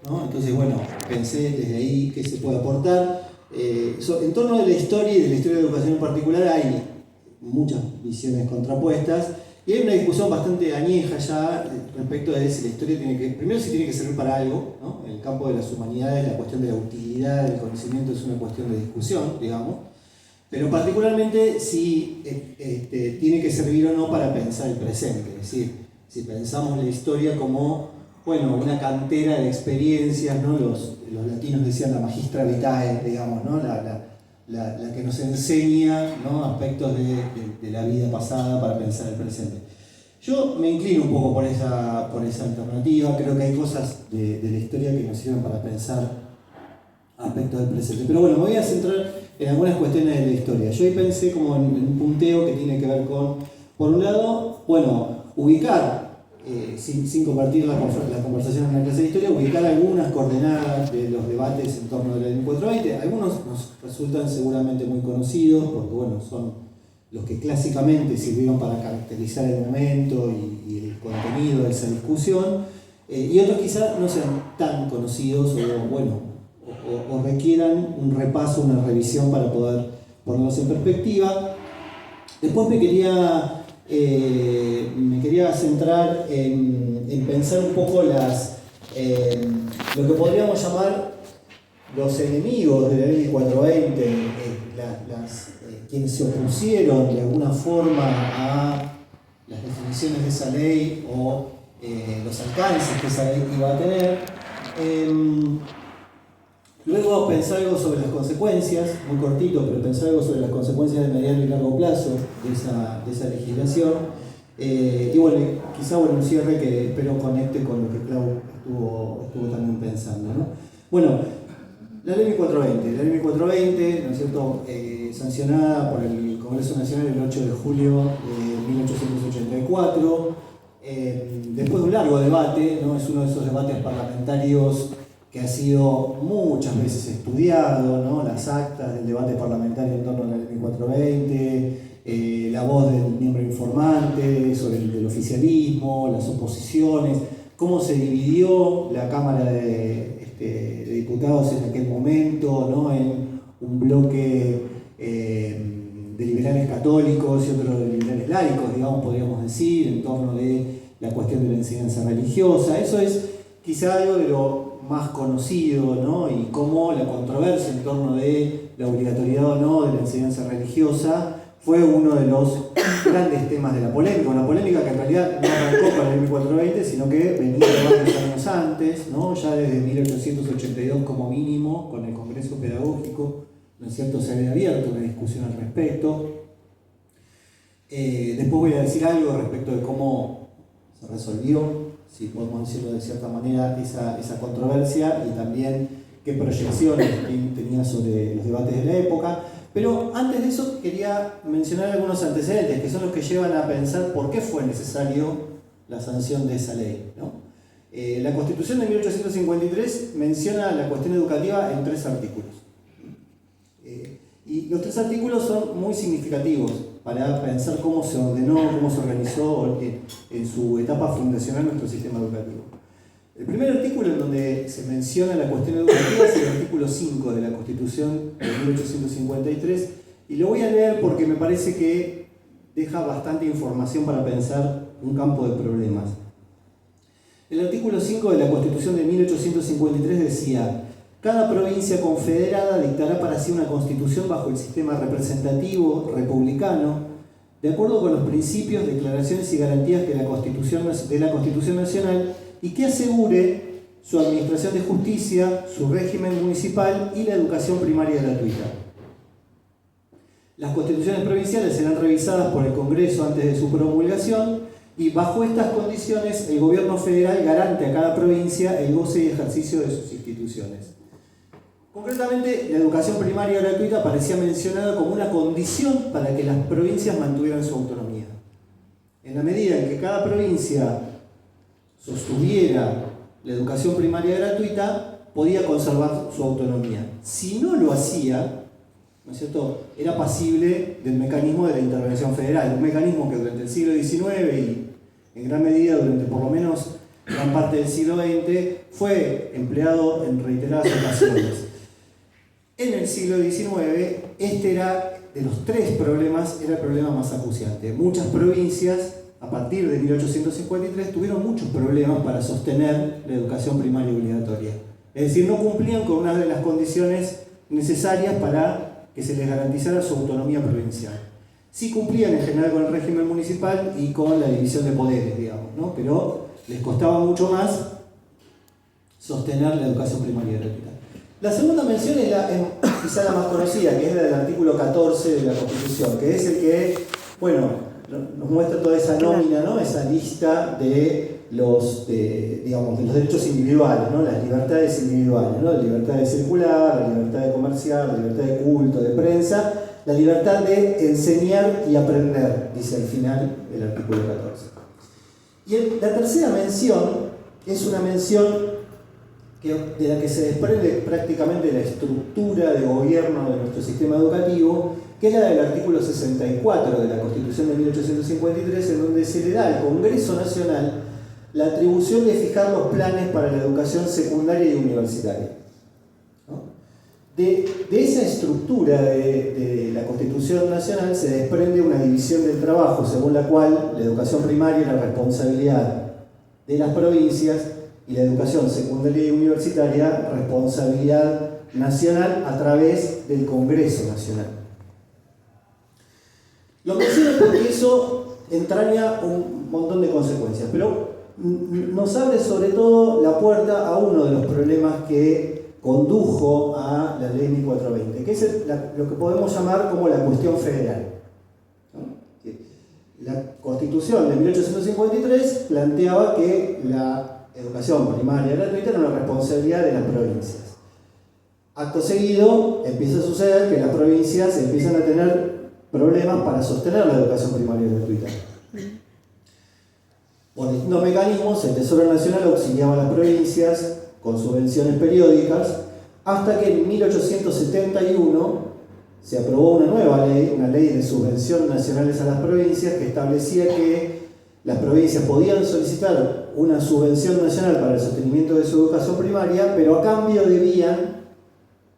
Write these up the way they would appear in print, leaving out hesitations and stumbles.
¿no? Entonces, bueno, pensé desde ahí qué se puede aportar. En torno de la historia y de la historia de la educación en particular hay muchas visiones contrapuestas y hay una discusión bastante añeja ya respecto de si la historia primero si tiene que servir para algo, ¿no? En el campo de las humanidades la cuestión de la utilidad del conocimiento es una cuestión de discusión, digamos, pero particularmente si tiene que servir o no para pensar el presente, es decir, si pensamos la historia como, bueno, una cantera de experiencias, ¿no? Los latinos decían la magistra vitae, digamos, ¿no? La que nos enseña, ¿no? Aspectos de la vida pasada para pensar el presente. Yo me inclino un poco por esa alternativa, creo que hay cosas de la historia que nos sirven para pensar aspectos del presente. Pero bueno, me voy a centrar en algunas cuestiones de la historia. Yo hoy pensé como en un punteo que tiene que ver con, por un lado, bueno, ubicar, sin compartir la conversación en la clase de historia, ubicar algunas coordenadas de los debates en torno de la ley 420. Algunos nos resultan seguramente muy conocidos, porque bueno, son los que clásicamente sirvieron para caracterizar el momento y el contenido de esa discusión, y otros quizás no sean tan conocidos o requieran un repaso, una revisión para poder ponerlos en perspectiva. Después me quería centrar en pensar un poco lo que podríamos llamar los enemigos de la ley 420, quienes se opusieron de alguna forma a las definiciones de esa ley o los alcances que esa ley iba a tener. Luego pensar algo sobre las consecuencias, muy cortito, pero pensar algo sobre las consecuencias de mediano y largo plazo de esa legislación. Y bueno, quizá un cierre que espero conecte con lo que Clau estuvo también pensando, ¿no? Bueno, la ley 420. La ley 420, ¿no es cierto?, sancionada por el Congreso Nacional el 8 de julio de 1884. Después de un largo debate, ¿no? Es uno de esos debates parlamentarios que ha sido muchas veces estudiado, ¿no? Las actas del debate parlamentario en torno a la ley 420, la voz del miembro informante sobre el oficialismo, las oposiciones, cómo se dividió la Cámara de Diputados en aquel momento, ¿no? En un bloque de liberales católicos y otro de liberales laicos, digamos, podríamos decir, en torno de la cuestión de la enseñanza religiosa. Eso es quizá algo de lo más conocido, ¿no? Y cómo la controversia en torno de la obligatoriedad o no de la enseñanza religiosa fue uno de los grandes temas de la polémica, una polémica que en realidad no arrancó con la ley 420, sino que venía de varios años antes, ¿no? Ya desde 1882 como mínimo, con el Congreso Pedagógico, ¿no es cierto?, se había abierto una discusión al respecto. Después voy a decir algo respecto de cómo se resolvió, si podemos decirlo de cierta manera, esa controversia y también qué proyecciones tenía sobre los debates de la época. Pero antes de eso quería mencionar algunos antecedentes que son los que llevan a pensar por qué fue necesario la sanción de esa ley, ¿no? La Constitución de 1853 menciona la cuestión educativa en 3 artículos. Y los 3 artículos son muy significativos para pensar cómo se ordenó, cómo se organizó en su etapa fundacional nuestro sistema educativo. El primer artículo en donde se menciona la cuestión educativa es el artículo 5 de la Constitución de 1853, y lo voy a leer porque me parece que deja bastante información para pensar un campo de problemas. El artículo 5 de la Constitución de 1853 decía: cada provincia confederada dictará para sí una constitución bajo el sistema representativo republicano, de acuerdo con los principios, declaraciones y garantías de la Constitución Nacional, y que asegure su administración de justicia, su régimen municipal y la educación primaria gratuita. Las constituciones provinciales serán revisadas por el Congreso antes de su promulgación, y bajo estas condiciones el gobierno federal garante a cada provincia el goce y ejercicio de sus instituciones. Concretamente, la educación primaria gratuita aparecía mencionada como una condición para que las provincias mantuvieran su autonomía. En la medida en que cada provincia sostuviera la educación primaria gratuita, podía conservar su autonomía. Si no lo hacía, ¿no es cierto?, era pasible del mecanismo de la intervención federal, un mecanismo que durante el siglo XIX y en gran medida durante por lo menos gran parte del siglo XX, fue empleado en reiteradas ocasiones. En el siglo XIX, este era, de los tres problemas, era el problema más acuciante. Muchas provincias, a partir de 1853, tuvieron muchos problemas para sostener la educación primaria obligatoria. Es decir, no cumplían con una de las condiciones necesarias para que se les garantizara su autonomía provincial. Sí cumplían en general con el régimen municipal y con la división de poderes, digamos, ¿no? Pero les costaba mucho más sostener la educación primaria gratuita. La segunda mención es quizá la más conocida, que es la del artículo 14 de la Constitución, que es el que, bueno, nos muestra toda esa nómina, ¿no? Esa lista de los derechos individuales, ¿no? Las libertades individuales, ¿no? La libertad de circular, la libertad de comerciar, la libertad de culto, de prensa, la libertad de enseñar y aprender, dice al final el artículo 14. Y la tercera mención es una mención de la que se desprende prácticamente la estructura de gobierno de nuestro sistema educativo, que es la del artículo 64 de la Constitución de 1853, en donde se le da al Congreso Nacional la atribución de fijar los planes para la educación secundaria y universitaria. ¿No? De esa estructura de la Constitución Nacional se desprende una división del trabajo, según la cual la educación primaria era responsabilidad de las provincias y la educación secundaria y universitaria responsabilidad nacional a través del Congreso Nacional. Lo menciono porque eso entraña un montón de consecuencias, pero nos abre sobre todo la puerta a uno de los problemas que condujo a la ley 1420, que es lo que podemos llamar como la cuestión federal. ¿No? La Constitución de 1853 planteaba que la educación primaria gratuita era una responsabilidad de las provincias. Acto seguido empieza a suceder que las provincias empiezan a tener problemas para sostener la educación primaria gratuita. Por distintos mecanismos, el Tesoro Nacional auxiliaba a las provincias con subvenciones periódicas, hasta que en 1871 se aprobó una nueva ley, una ley de subvención nacionales a las provincias, que establecía que las provincias podían solicitar una subvención nacional para el sostenimiento de su educación primaria, pero a cambio debían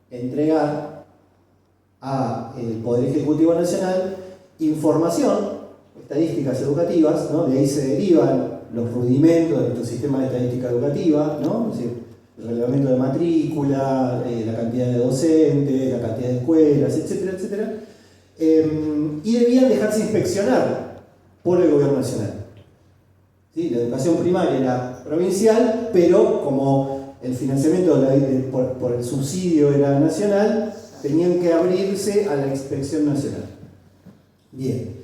entregar al Poder Ejecutivo Nacional información, estadísticas educativas, ¿no? De ahí se derivan los rudimentos de nuestro sistema de estadística educativa, ¿no? Es decir, el relevamiento de matrícula, la cantidad de docentes, la cantidad de escuelas, etcétera, etcétera. Y debían dejarse inspeccionar por el gobierno nacional. ¿Sí? La educación primaria era provincial, pero como el financiamiento por el subsidio era nacional, tenían que abrirse a la inspección nacional. Bien.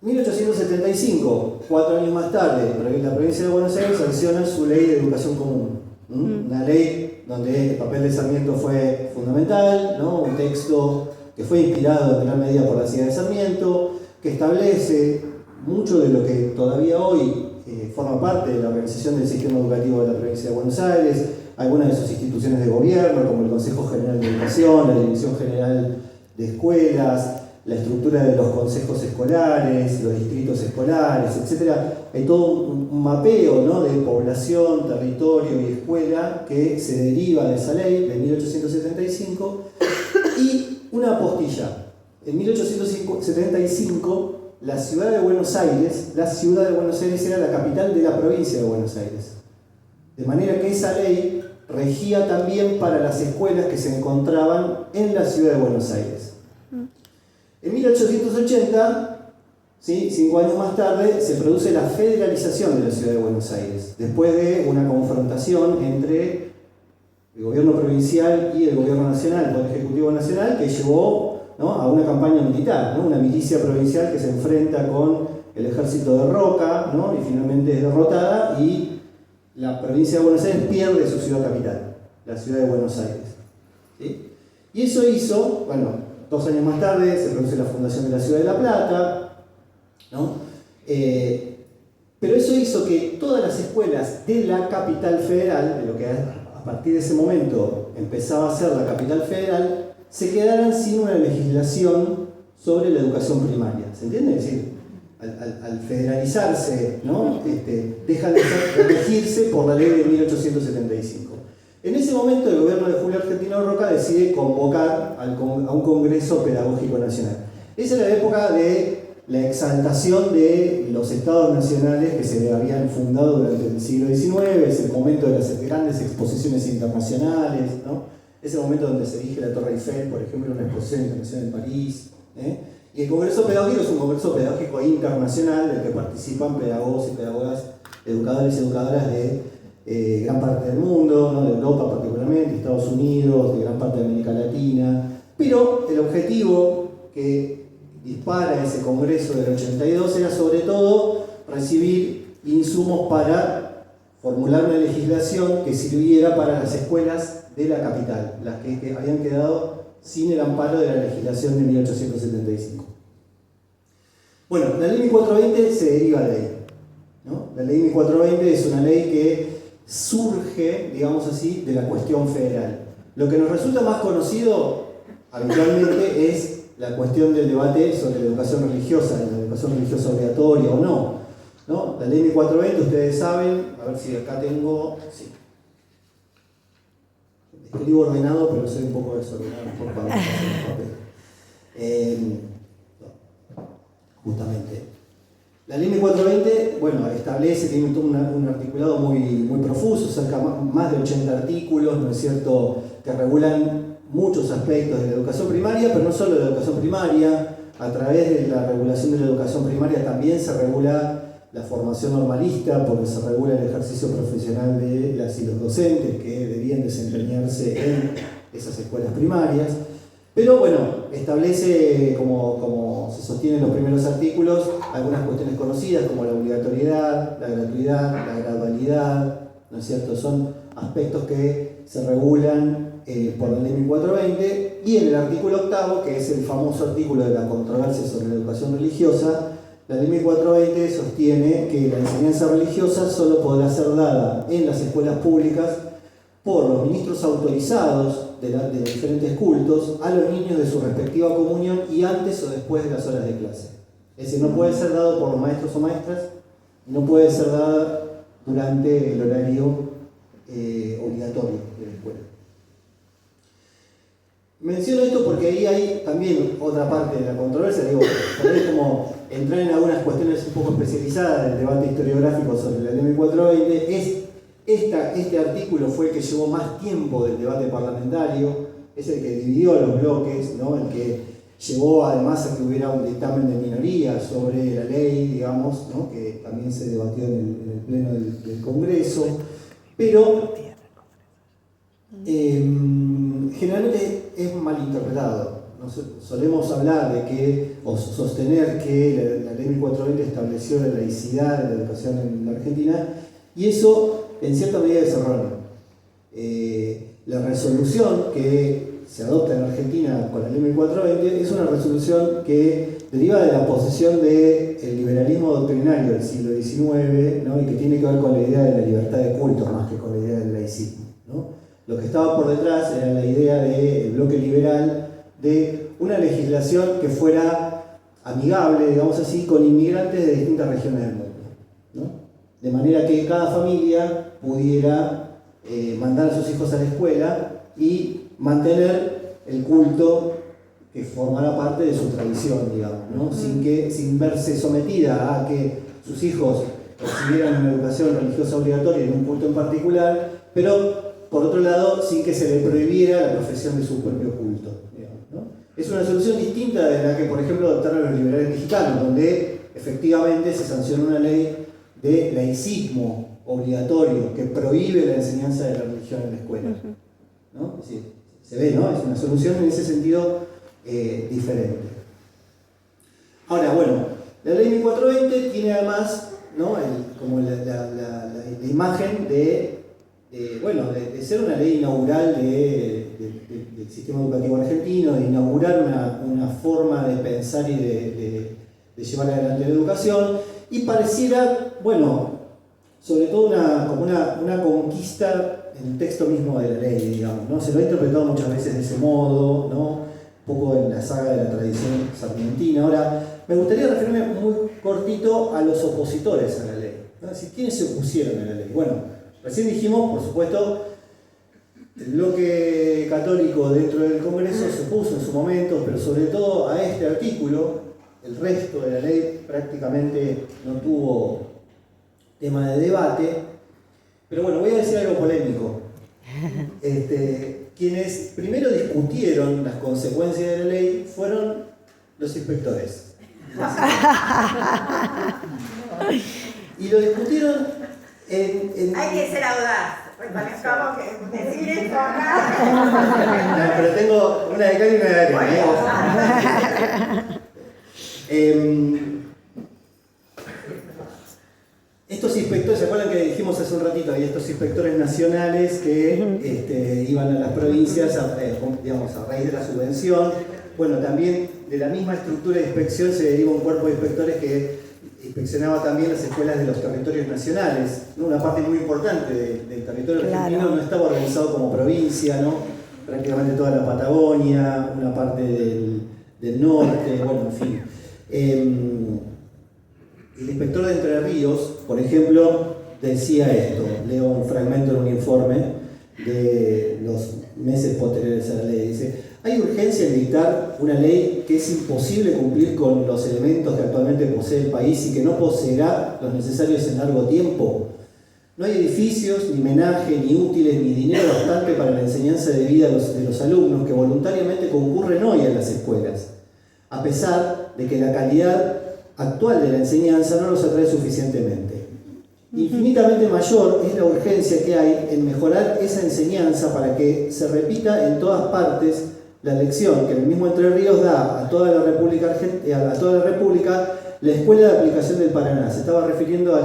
1875, 4 años más tarde, la provincia de Buenos Aires sanciona su ley de educación común. Una ley donde el papel de Sarmiento fue fundamental, ¿no? Un texto que fue inspirado en gran medida por la ciudad de Sarmiento, que establece mucho de lo que todavía hoy forma parte de la organización del sistema educativo de la provincia de Buenos Aires, algunas de sus instituciones de gobierno, como el Consejo General de Educación, la Dirección General de Escuelas, la estructura de los consejos escolares, los distritos escolares, etc. Hay todo un mapeo, ¿no? De población, territorio y escuela que se deriva de esa ley de 1875, y una apostilla. En 1875, la ciudad de Buenos Aires era la capital de la provincia de Buenos Aires. De manera que esa ley regía también para las escuelas que se encontraban en la ciudad de Buenos Aires. En 1880, ¿sí? 5 años más tarde, se produce la federalización de la ciudad de Buenos Aires, después de una confrontación entre el gobierno provincial y el gobierno nacional, el Poder Ejecutivo Nacional, que llevó, ¿no? A una campaña militar, ¿no? Una milicia provincial que se enfrenta con el ejército de Roca, ¿no? Y finalmente es derrotada, y la provincia de Buenos Aires pierde su ciudad capital, la ciudad de Buenos Aires. ¿Sí? Y eso hizo, bueno, 2 años más tarde se produce la fundación de la ciudad de La Plata, ¿no? Pero eso hizo que todas las escuelas de la capital federal, de lo que a partir de ese momento empezaba a ser la capital federal, se quedaran sin una legislación sobre la educación primaria. ¿Se entiende? Es decir, al federalizarse, ¿no? Dejan de regirse por la ley de 1875. En ese momento el gobierno de Julio Argentino Roca decide convocar a un Congreso Pedagógico Nacional. Esa era la época de la exaltación de los estados nacionales que se habían fundado durante el siglo XIX, es el momento de las grandes exposiciones internacionales, ¿no? Es el momento donde se erige la Torre Eiffel, por ejemplo, una exposición internacional en París. Y el Congreso Pedagógico es un congreso pedagógico internacional del que participan pedagogos y pedagogas, educadores y educadoras de gran parte del mundo, ¿no? De Europa particularmente, Estados Unidos, de gran parte de América Latina. Pero el objetivo que dispara ese congreso del 82 era sobre todo recibir insumos para formular una legislación que sirviera para las escuelas de la capital, las que habían quedado sin el amparo de la legislación de 1875. Bueno, la ley 1420 se deriva de ahí, ¿no? La ley 1420 es una ley que surge, digamos así, de la cuestión federal. Lo que nos resulta más conocido habitualmente es la cuestión del debate sobre la educación religiosa obligatoria o no, ¿no? La ley 1420, ustedes saben, a ver si acá tengo, sí. Escribo ordenado, pero soy un poco desordenado por favor, justamente. La ley 1420, bueno, establece, tiene todo un articulado muy profuso, cerca más de 80 artículos, ¿no es cierto?, que regulan muchos aspectos de la educación primaria, pero no solo de la educación primaria. A través de la regulación de la educación primaria también se regula la formación normalista, porque se regula el ejercicio profesional de las y los docentes que debían desempeñarse en esas escuelas primarias. Pero bueno, establece, como se sostiene en los primeros artículos, algunas cuestiones conocidas como la obligatoriedad, la gratuidad, la gradualidad, ¿no es cierto? Son aspectos que se regulan por la ley 1420, y en el artículo 8, que es el famoso artículo de la controversia sobre la educación religiosa, la ley 1420 sostiene que la enseñanza religiosa solo podrá ser dada en las escuelas públicas por los ministros autorizados de los diferentes cultos a los niños de su respectiva comunión y antes o después de las horas de clase. Es decir, no puede ser dado por los maestros o maestras, no puede ser dada durante el horario obligatorio de la escuela. Menciono esto porque ahí hay también otra parte de la controversia, digo, tal vez como entrar en algunas cuestiones un poco especializadas del debate historiográfico sobre la ley 1420, este artículo fue el que llevó más tiempo del debate parlamentario, es el que dividió los bloques, ¿no? El que llevó además a que hubiera un dictamen de minoría sobre la ley, digamos, ¿no? Que también se debatió en el pleno del Congreso, pero generalmente es malinterpretado. Solemos hablar de que, o sostener que la ley 1420 estableció la laicidad de la educación en la Argentina, y eso en cierta medida es erróneo. La resolución que se adopta en Argentina con la ley 1420 es una resolución que deriva de la posesión del liberalismo doctrinario del siglo XIX, ¿no? Y que tiene que ver con la idea de la libertad de culto más que con la idea del laicismo, ¿no? Lo que estaba por detrás era la idea del bloque liberal de una legislación que fuera amigable, digamos así, con inmigrantes de distintas regiones del mundo, ¿no? De manera que cada familia pudiera mandar a sus hijos a la escuela y mantener el culto que formará parte de su tradición, digamos, ¿no? Sin verse sometida a que sus hijos recibieran una educación religiosa obligatoria en un culto en particular, pero por otro lado, sin que se le prohibiera la profesión de su propio culto, digamos, ¿no? Es una solución distinta de la que, por ejemplo, adoptaron los liberales mexicanos, donde efectivamente se sancionó una ley de laicismo obligatorio que prohíbe la enseñanza de la religión en la escuela, ¿no? Es decir, se ve, ¿no? Es una solución en ese sentido diferente. Ahora, bueno, la ley 1420 tiene además, ¿no? Como la imagen de ser una ley inaugural del sistema educativo argentino, de inaugurar una forma de pensar y de llevar adelante la educación, y pareciera, bueno, sobre todo como una conquista en el texto mismo de la ley, digamos, ¿no? Se lo ha interpretado muchas veces de ese modo, ¿no? un poco en la saga de la tradición sarmientina. Ahora, me gustaría referirme muy cortito a los opositores a la ley, ¿no? Es decir, ¿quiénes se opusieron a la ley? Bueno, recién dijimos, por supuesto, el bloque católico dentro del Congreso se opuso en su momento, pero sobre todo a este artículo. El resto de la ley prácticamente no tuvo tema de debate. Pero bueno, voy a decir algo polémico. Quienes primero discutieron las consecuencias de la ley fueron los inspectores. Y lo discutieron en... Hay que ser audaz. ¿Cómo que decir esto acá? No, pero tengo una de cal y una de arena. Estos inspectores, ¿se acuerdan que dijimos hace un ratito? Había estos inspectores nacionales que iban a las provincias digamos, a raíz de la subvención. Bueno, también de la misma estructura de inspección se deriva un cuerpo de inspectores que inspeccionaba también las escuelas de los territorios nacionales, ¿no? Una parte muy importante del territorio argentino no estaba organizado como provincia, ¿no? Prácticamente toda la Patagonia, una parte del norte, bueno, en fin. El inspector de Entre Ríos, por ejemplo, decía esto, leo un fragmento de un informe de los meses posteriores a la ley, dice: hay urgencia en dictar una ley que es imposible cumplir con los elementos que actualmente posee el país y que no poseerá los necesarios en largo tiempo. No hay edificios, ni menaje, ni útiles, ni dinero bastante para la enseñanza de vida de los alumnos que voluntariamente concurren hoy a las escuelas, a pesar de que la calidad actual de la enseñanza no los atrae suficientemente. Infinitamente mayor es la urgencia que hay en mejorar esa enseñanza para que se repita en todas partes la lección que en el mismo Entre Ríos da a toda la República la Escuela de Aplicación del Paraná. Se estaba refiriendo a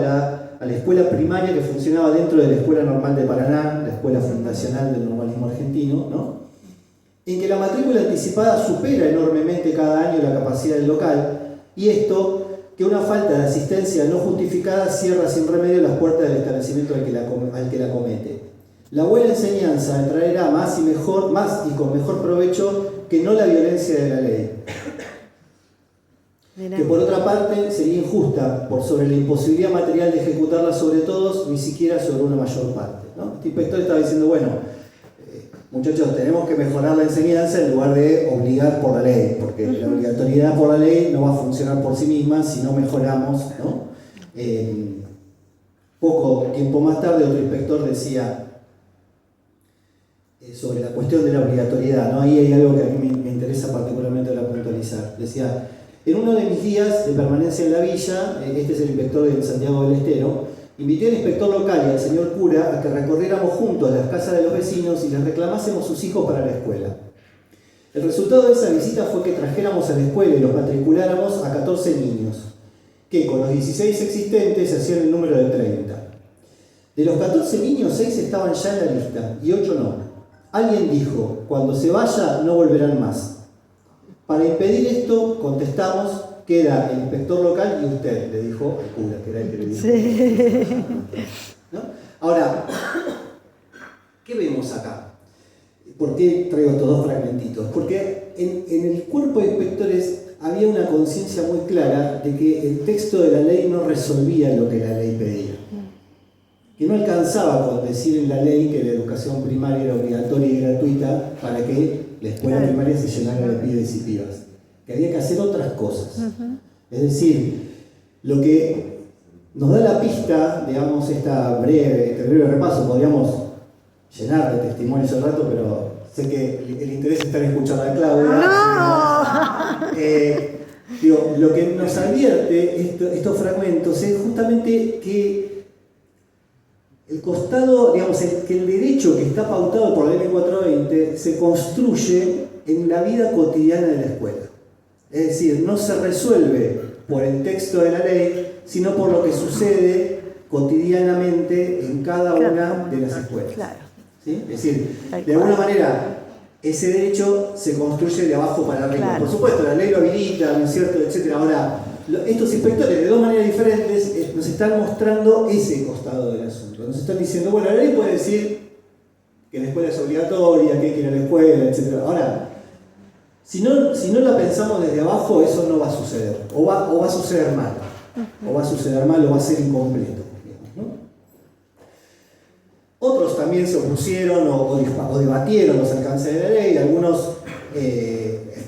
la escuela primaria que funcionaba dentro de la Escuela Normal de Paraná, la escuela fundacional del normalismo argentino, ¿no? En que la matrícula anticipada supera enormemente cada año la capacidad del local, y esto que una falta de asistencia no justificada cierra sin remedio las puertas del establecimiento al que la comete. La buena enseñanza traerá más y con mejor provecho que no la violencia de la ley. Que por otra parte sería injusta por sobre la imposibilidad material de ejecutarla sobre todos, ni siquiera sobre una mayor parte, ¿no? Este inspector estaba diciendo, bueno, muchachos, tenemos que mejorar la enseñanza en lugar de obligar por la ley, porque la obligatoriedad por la ley no va a funcionar por sí misma si no mejoramos, ¿no? Poco tiempo más tarde otro inspector decía sobre la cuestión de la obligatoriedad, ¿no? Ahí hay algo que a mí me interesa particularmente ahora puntualizar. Decía: en uno de mis días de permanencia en la villa, este es el inspector de Santiago del Estero, invité al inspector local y al señor cura a que recorriéramos juntos las casas de los vecinos y les reclamásemos sus hijos para la escuela. El resultado de esa visita fue que trajéramos a la escuela y los matriculáramos a 14 niños, que con los 16 existentes hacían el número de 30. De los 14 niños, 6 estaban ya en la lista y 8 no. Alguien dijo: cuando se vaya no volverán más. Para impedir esto, contestamos que era el inspector local y usted, le dijo el cura, que era el que le dijo. Sí. ¿No? Ahora, ¿qué vemos acá? ¿Por qué traigo estos dos fragmentitos? Porque en el cuerpo de inspectores había una conciencia muy clara de que el texto de la ley no resolvía lo que la ley pedía. Que no alcanzaba con decir en la ley que la educación primaria era obligatoria y gratuita para que la escuela primaria se llenara de pibes y pibas. Que había que hacer otras cosas. Es decir, lo que nos da la pista, digamos, este breve repaso, podríamos llenar de testimonios al rato, pero sé que el interés está en escuchar a Claudia. No. Lo que nos advierte estos fragmentos es justamente que el costado, digamos, que el derecho que está pautado por la ley 420 se construye en la vida cotidiana de la escuela. Es decir, no se resuelve por el texto de la ley, sino por lo que sucede cotidianamente en cada una de las escuelas. ¿Sí? Es decir, de alguna manera, ese derecho se construye de abajo para arriba. Por supuesto, la ley lo habilita, ¿no es cierto?, etc. Ahora, estos inspectores, de dos maneras diferentes, nos están mostrando ese costado del asunto. Nos están diciendo, bueno, la ley puede decir que la escuela es obligatoria, que hay que ir a la escuela, etc. Ahora, Si no la pensamos desde abajo, eso no va a suceder, o va a suceder mal, o va a ser incompleto, digamos, ¿no? Otros también se opusieron o debatieron los alcances de la ley, algunos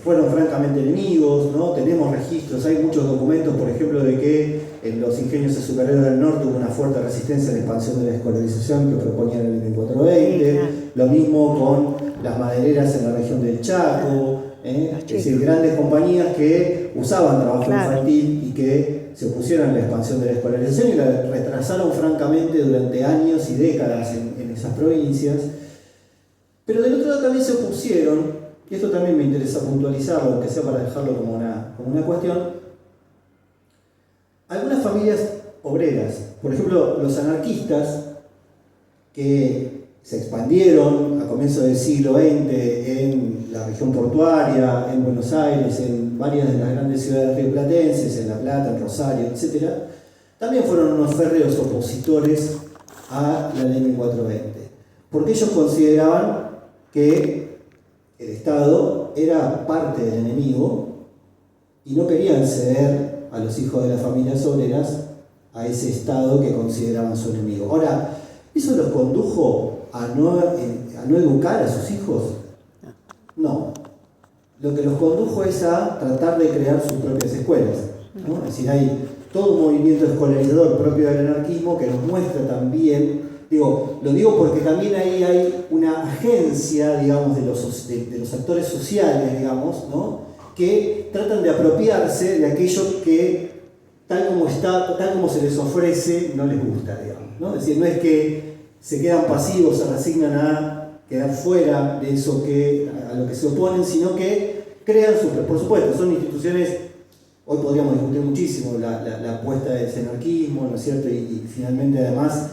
fueron francamente enemigos, ¿no? Tenemos registros, hay muchos documentos, por ejemplo, de que en los ingenios azucareros del norte hubo una fuerte resistencia a la expansión de la escolarización que proponían en el 1420, lo mismo con las madereras en la región del Chaco, es decir, grandes compañías que usaban trabajo infantil y que se opusieron a la expansión de la escolarización y la retrasaron francamente durante años y décadas en esas provincias. Pero del otro lado también se opusieron, y esto también me interesa puntualizarlo, aunque sea para dejarlo como una cuestión, algunas familias obreras, por ejemplo los anarquistas, que se expandieron a comienzos del siglo XX en la región portuaria, en Buenos Aires, en varias de las grandes ciudades rioplatenses, en La Plata, en Rosario, etc., también fueron unos férreos opositores a la ley 1420, porque ellos consideraban que el Estado era parte del enemigo y no querían ceder a los hijos de las familias obreras a ese Estado que consideraban su enemigo. Ahora, ¿eso los condujo a no educar a sus hijos? No. Lo que los condujo es a tratar de crear sus propias escuelas, ¿no? Es decir, hay todo un movimiento escolarizador propio del anarquismo que nos muestra también, lo digo porque también ahí hay una agencia, digamos, de los actores sociales, digamos, ¿no? Que tratan de apropiarse de aquello que tal como se les ofrece, no les gusta, digamos, ¿no? Es decir, no es que se quedan pasivos, se resignan a quedar fuera de eso a lo que se oponen, sino que crean por supuesto, son instituciones, hoy podríamos discutir muchísimo la apuesta del anarquismo, ¿no es cierto? Y finalmente además,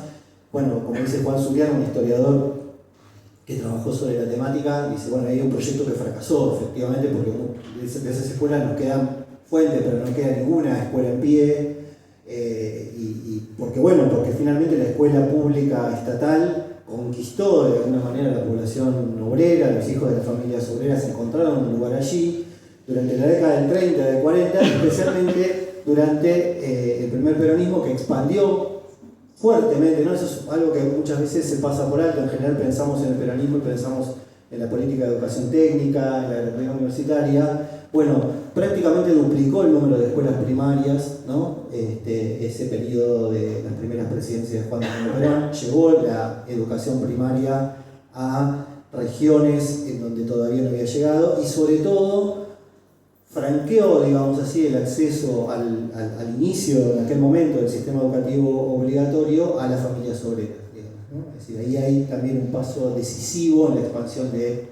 bueno, como dice Juan Zuliano, un historiador que trabajó sobre la temática, dice, bueno, hay un proyecto que fracasó, efectivamente, porque de esas escuelas nos quedan fuentes, pero no queda ninguna escuela en pie, porque finalmente la escuela pública estatal conquistó de alguna manera la población obrera, los hijos de las familias obreras encontraron un lugar allí, durante la década del 30, del 40, especialmente durante el primer peronismo que expandió fuertemente, ¿no? Eso es algo que muchas veces se pasa por alto. En general pensamos en el peronismo y pensamos en la política de educación técnica, en la gratuidad universitaria. Bueno, prácticamente duplicó el número de escuelas primarias, ¿no? Ese periodo de las primeras presidencias de Juan Domingo Perón llevó la educación primaria a regiones en donde todavía no había llegado y sobre todo franqueó, digamos así, el acceso al inicio en aquel momento del sistema educativo obligatorio a las familias obreras, digamos, ¿no? Es decir, ahí hay también un paso decisivo en la expansión de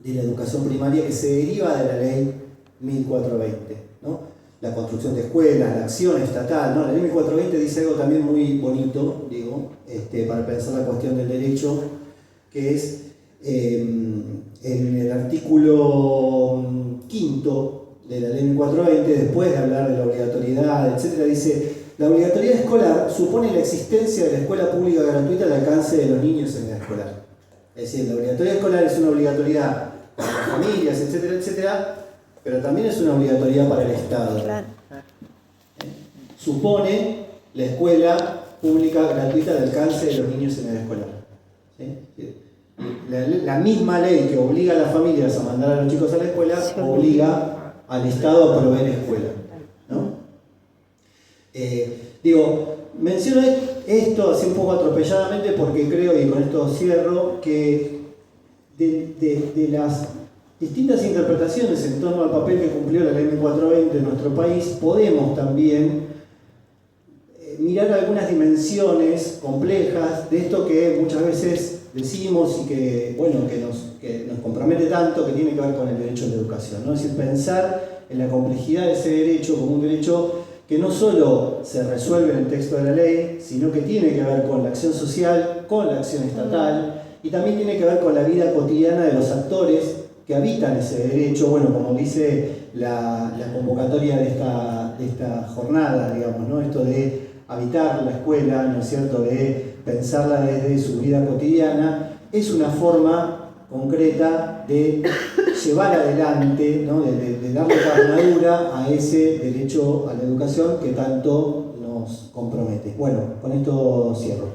la educación primaria que se deriva de la ley 1420, ¿no? La construcción de escuelas, la acción estatal, ¿no? La ley 1420 dice algo también muy bonito, para pensar la cuestión del derecho, que es en el artículo 5 de la ley 1420, después de hablar de la obligatoriedad, etc., dice: la obligatoriedad escolar supone la existencia de la escuela pública gratuita al alcance de los niños en edad escolar. Es decir, la obligatoriedad escolar es una obligatoriedad para las familias, etcétera, etcétera, pero también es una obligatoriedad para el Estado. Claro. Supone la escuela pública gratuita al alcance de los niños en edad escolar. ¿Sí? La misma ley que obliga a las familias a mandar a los chicos a la escuela obliga al Estado a proveer escuela, ¿no? Menciono esto así un poco atropelladamente porque creo, y con esto cierro, que de las distintas interpretaciones en torno al papel que cumplió la ley 1420 en nuestro país, podemos también mirar algunas dimensiones complejas de esto que muchas veces decimos y que nos compromete tanto, que tiene que ver con el derecho a la educación, ¿no? Es decir, pensar en la complejidad de ese derecho como un derecho que no solo se resuelve en el texto de la ley, sino que tiene que ver con la acción social, con la acción estatal, y también tiene que ver con la vida cotidiana de los actores que habitan ese derecho, como dice la convocatoria de esta jornada, digamos, ¿no? Esto de habitar la escuela, ¿no es cierto?, de pensarla desde su vida cotidiana, es una forma concreta de llevar adelante, ¿no? de darle carnadura a ese derecho a la educación que tanto nos compromete. Bueno, con esto cierro.